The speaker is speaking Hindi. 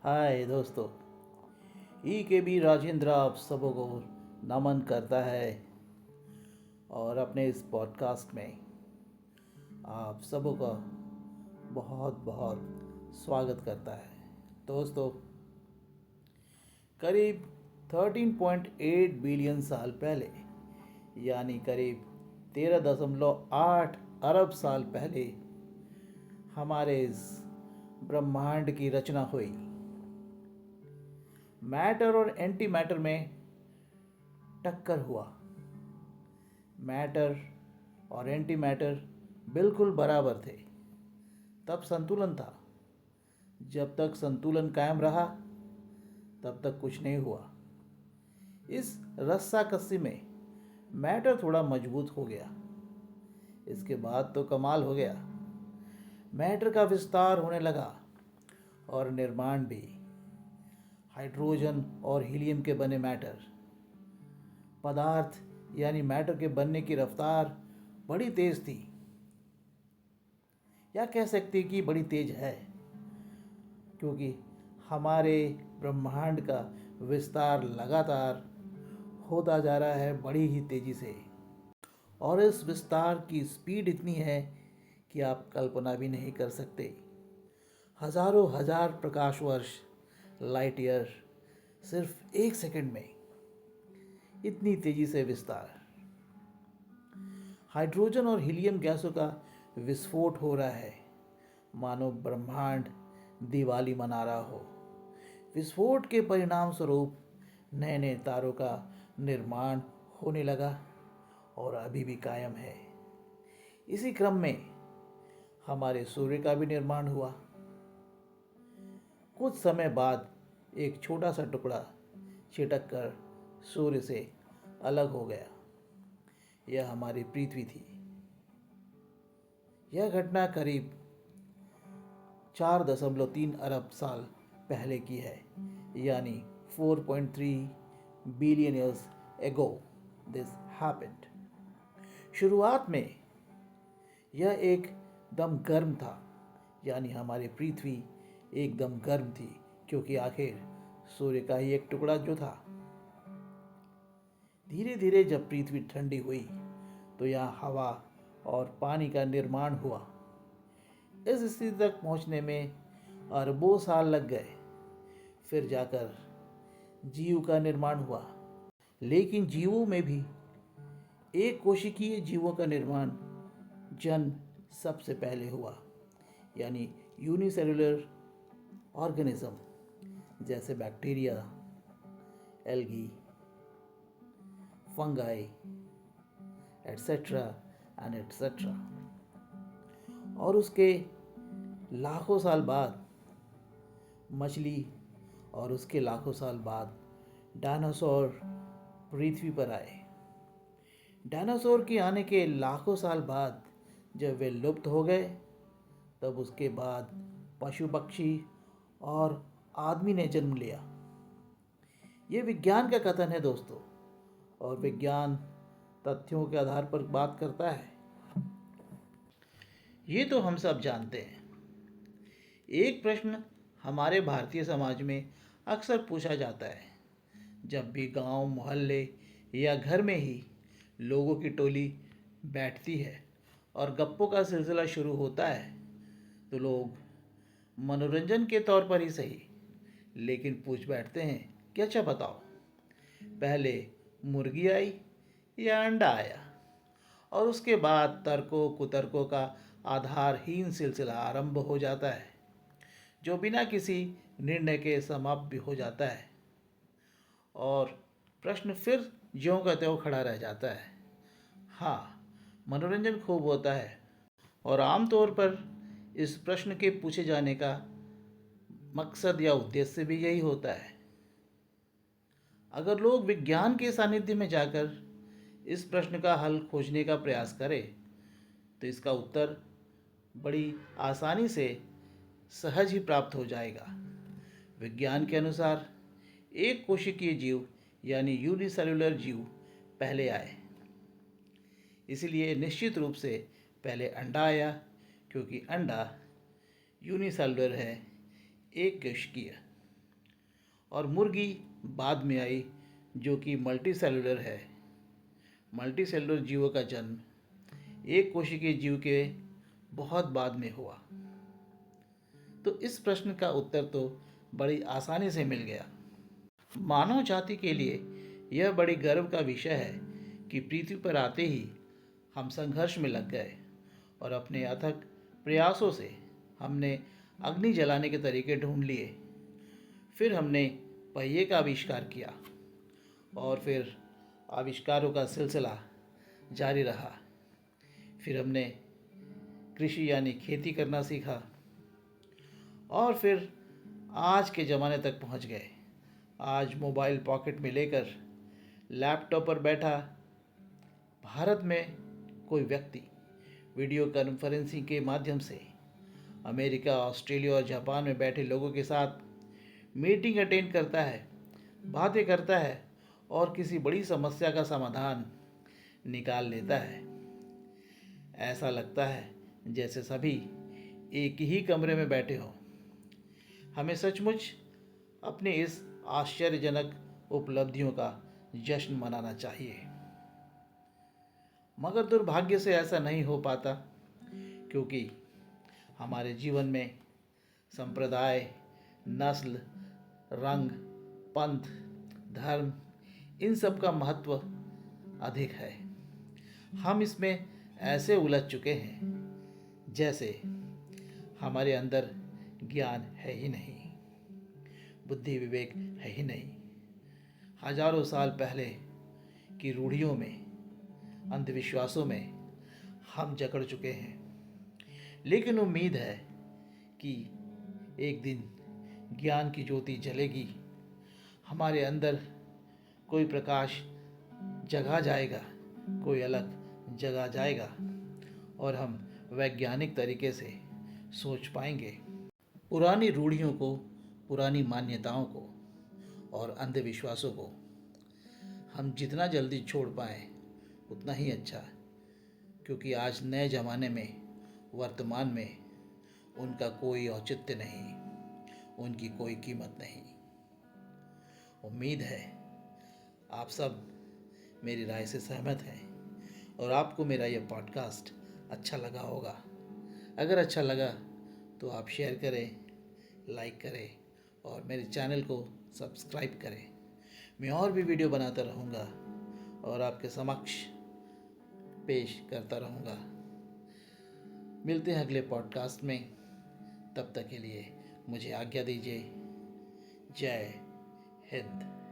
हाय दोस्तों। ई के बी राजेंद्र आप सबों को नमन करता है और अपने इस पॉडकास्ट में आप सबों का बहुत बहुत स्वागत करता है। दोस्तों, करीब 13.8 बिलियन साल पहले यानी करीब 13.8 अरब साल पहले हमारे इस ब्रह्मांड की रचना हुई। मैटर और एंटी मैटर में टक्कर हुआ। मैटर और एंटी मैटर बिल्कुल बराबर थे। तब संतुलन था। जब तक संतुलन कायम रहा तब तक कुछ नहीं हुआ। इस रस्साकसी में मैटर थोड़ा मजबूत हो गया। इसके बाद तो कमाल हो गया। मैटर का विस्तार होने लगा और निर्माण भी। हाइड्रोजन और हीलियम के बने मैटर पदार्थ यानी मैटर के बनने की रफ्तार बड़ी तेज थी, या कह सकते कि बड़ी तेज है, क्योंकि हमारे ब्रह्मांड का विस्तार लगातार होता जा रहा है बड़ी ही तेजी से। और इस विस्तार की स्पीड इतनी है कि आप कल्पना भी नहीं कर सकते। हजारों हजार प्रकाश वर्ष, लाइट ईयर, सिर्फ एक सेकंड में इतनी तेजी से विस्तार। हाइड्रोजन और हीलियम गैसों का विस्फोट हो रहा है, मानो ब्रह्मांड दिवाली मना रहा हो। विस्फोट के परिणाम स्वरूप नए नए तारों का निर्माण होने लगा और अभी भी कायम है। इसी क्रम में हमारे सूर्य का भी निर्माण हुआ। कुछ समय बाद एक छोटा सा टुकड़ा छिटक कर सूर्य से अलग हो गया। यह हमारी पृथ्वी थी। यह घटना करीब 4.3 अरब साल पहले की है, यानी 4.3 billion years ago this happened. शुरुआत में यह एकदम गर्म था, यानी हमारी पृथ्वी एकदम गर्म थी, क्योंकि आखिर सूर्य का ही एक टुकड़ा जो था। धीरे धीरे जब पृथ्वी ठंडी हुई तो यहाँ हवा और पानी का निर्माण हुआ। इस स्थिति तक पहुँचने में अरबों साल लग गए। फिर जाकर जीव का निर्माण हुआ। लेकिन जीवों में भी एक कोशिकीय जीवों का निर्माण जन्म सबसे पहले हुआ, यानी यूनिसेलुलर ऑर्गेनिज्म जैसे bacteria, algae, fungi, etcetera and etcetera. और उसके लाखों साल बाद मछली, और उसके लाखों साल बाद डायनासोर पृथ्वी पर आए। डायनासोर के आने के लाखों साल बाद जब वे लुप्त हो गए, तब उसके बाद पशु पक्षी और आदमी ने जन्म लिया। ये विज्ञान का कथन है दोस्तों, और विज्ञान तथ्यों के आधार पर बात करता है। ये तो हम सब जानते हैं। एक प्रश्न हमारे भारतीय समाज में अक्सर पूछा जाता है। जब भी गांव, मोहल्ले या घर में ही लोगों की टोली बैठती है और गप्पों का सिलसिला शुरू होता है, तो लोग मनोरंजन के तौर पर ही सही, लेकिन पूछ बैठते हैं कि अच्छा बताओ, पहले मुर्गी आई या अंडा आया? और उसके बाद तर्कों कुतर्कों का आधारहीन सिलसिला आरंभ हो जाता है, जो बिना किसी निर्णय के समाप्त भी हो जाता है। और प्रश्न फिर ज्यों का त्यों खड़ा रह जाता है। हाँ, मनोरंजन खूब होता है, और आमतौर पर इस प्रश्न के पूछे जाने का मकसद या उद्देश्य भी यही होता है। अगर लोग विज्ञान के सानिध्य में जाकर इस प्रश्न का हल खोजने का प्रयास करें, तो इसका उत्तर बड़ी आसानी से सहज ही प्राप्त हो जाएगा। विज्ञान के अनुसार एक कोशिकीय जीव यानी यूनिसेलुलर जीव पहले आए। इसलिए निश्चित रूप से पहले अंडा आया, क्योंकि अंडा यूनिसेलुलर है, एक कोशिकीय। और मुर्गी बाद में आई, जो कि मल्टी सेलुलर है। मल्टी सेलुलर जीवों का जन्म एक कोशिकीय जीव के बहुत बाद में हुआ। तो इस प्रश्न का उत्तर तो बड़ी आसानी से मिल गया। मानव जाति के लिए यह बड़ी गर्व का विषय है कि पृथ्वी पर आते ही हम संघर्ष में लग गए और अपने अथक प्रयासों से हमने अग्नि जलाने के तरीके ढूंढ लिए। फिर हमने पहिए का आविष्कार किया और फिर आविष्कारों का सिलसिला जारी रहा। फिर हमने कृषि यानी खेती करना सीखा और फिर आज के ज़माने तक पहुंच गए। आज मोबाइल पॉकेट में लेकर लैपटॉप पर बैठा भारत में कोई व्यक्ति वीडियो कॉन्फ्रेंसिंग के माध्यम से अमेरिका, ऑस्ट्रेलिया और जापान में बैठे लोगों के साथ मीटिंग अटेंड करता है, बातें करता है और किसी बड़ी समस्या का समाधान निकाल लेता है। ऐसा लगता है जैसे सभी एक ही कमरे में बैठे हों। हमें सचमुच अपने इस आश्चर्यजनक उपलब्धियों का जश्न मनाना चाहिए। मगर दुर्भाग्य से ऐसा नहीं हो पाता, क्योंकि हमारे जीवन में संप्रदाय, नस्ल, रंग, पंथ, धर्म, इन सब का महत्व अधिक है। हम इसमें ऐसे उलझ चुके हैं जैसे हमारे अंदर ज्ञान है ही नहीं, बुद्धि विवेक है ही नहीं। हजारों साल पहले की रूढ़ियों में, अंधविश्वासों में हम जकड़ चुके हैं। लेकिन उम्मीद है कि एक दिन ज्ञान की ज्योति जलेगी, हमारे अंदर कोई प्रकाश जगा जाएगा, कोई अलग जगा जाएगा और हम वैज्ञानिक तरीके से सोच पाएंगे। पुरानी रूढ़ियों को, पुरानी मान्यताओं को और अंधविश्वासों को हम जितना जल्दी छोड़ पाएँ उतना ही अच्छा, क्योंकि आज नए ज़माने में, वर्तमान में उनका कोई औचित्य नहीं, उनकी कोई कीमत नहीं। उम्मीद है आप सब मेरी राय से सहमत हैं और आपको मेरा यह पॉडकास्ट अच्छा लगा होगा। अगर अच्छा लगा तो आप शेयर करें, लाइक करें और मेरे चैनल को सब्सक्राइब करें। मैं और भी वीडियो बनाता रहूँगा और आपके समक्ष पेश करता रहूँगा। मिलते हैं अगले पॉडकास्ट में। तब तक के लिए मुझे आज्ञा दीजिए। जय हिंद।